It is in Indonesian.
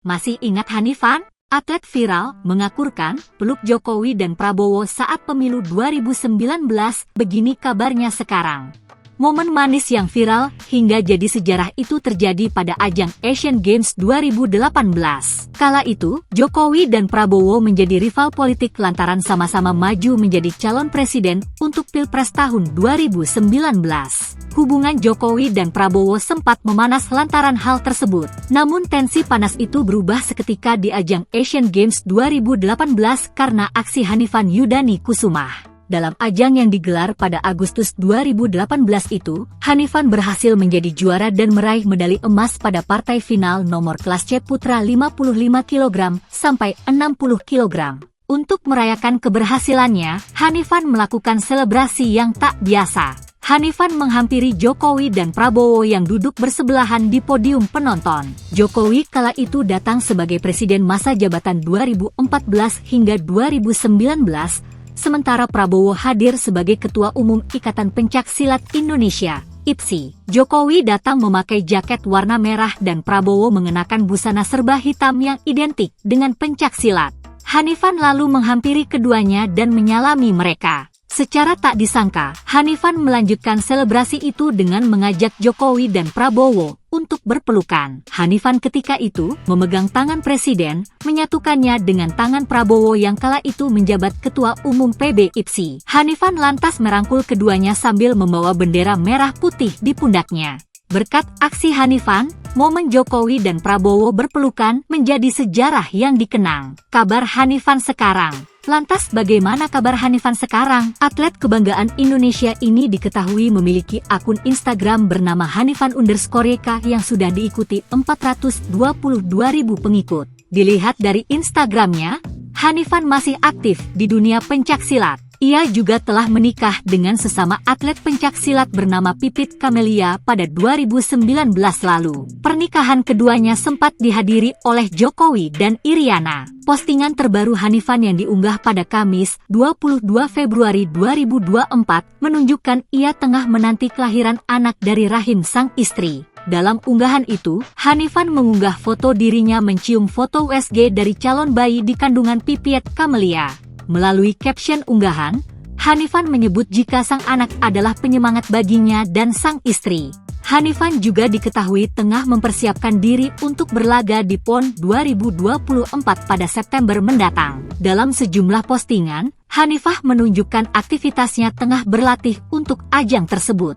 Masih ingat Hanifan? Atlet viral mengakurkan peluk Jokowi dan Prabowo saat pemilu 2019, begini kabarnya sekarang. Momen manis yang viral hingga jadi sejarah itu terjadi pada ajang Asian Games 2018. Kala itu, Jokowi dan Prabowo menjadi rival politik lantaran sama-sama maju menjadi calon presiden untuk Pilpres tahun 2019. Hubungan Jokowi dan Prabowo sempat memanas lantaran hal tersebut. Namun tensi panas itu berubah seketika di ajang Asian Games 2018 karena aksi Hanifan Yudani Kusumah. Dalam ajang yang digelar pada Agustus 2018 itu, Hanifan berhasil menjadi juara dan meraih medali emas pada partai final nomor kelas C putra 55 kg sampai 60 kg. Untuk merayakan keberhasilannya, Hanifan melakukan selebrasi yang tak biasa. Hanifan menghampiri Jokowi dan Prabowo yang duduk bersebelahan di podium penonton. Jokowi kala itu datang sebagai presiden masa jabatan 2014 hingga 2019, sementara Prabowo hadir sebagai Ketua Umum Ikatan Pencak Silat Indonesia, IPSI. Jokowi datang memakai jaket warna merah dan Prabowo mengenakan busana serba hitam yang identik dengan pencak silat. Hanifan lalu menghampiri keduanya dan menyalami mereka. Secara tak disangka, Hanifan melanjutkan selebrasi itu dengan mengajak Jokowi dan Prabowo untuk berpelukan. Hanifan ketika itu memegang tangan presiden, menyatukannya dengan tangan Prabowo yang kala itu menjabat Ketua Umum PB IPSI. Hanifan lantas merangkul keduanya sambil membawa bendera merah putih di pundaknya. Berkat aksi Hanifan, momen Jokowi dan Prabowo berpelukan menjadi sejarah yang dikenang. Kabar Hanifan sekarang. Lantas bagaimana kabar Hanifan sekarang? Atlet kebanggaan Indonesia ini diketahui memiliki akun Instagram bernama Hanifan_YK yang sudah diikuti 422.000 pengikut. Dilihat dari Instagramnya, Hanifan masih aktif di dunia pencak silat. Ia juga telah menikah dengan sesama atlet pencak silat bernama Pipit Kamelia pada 2019 lalu. Pernikahan keduanya sempat dihadiri oleh Jokowi dan Iriana. Postingan terbaru Hanifan yang diunggah pada Kamis, 22 Februari 2024, menunjukkan ia tengah menanti kelahiran anak dari rahim sang istri. Dalam unggahan itu, Hanifan mengunggah foto dirinya mencium foto USG dari calon bayi di kandungan Pipit Kamelia. Melalui caption unggahan, Hanifan menyebut jika sang anak adalah penyemangat baginya dan sang istri. Hanifan juga diketahui tengah mempersiapkan diri untuk berlaga di PON 2024 pada September mendatang. Dalam sejumlah postingan, Hanifan menunjukkan aktivitasnya tengah berlatih untuk ajang tersebut.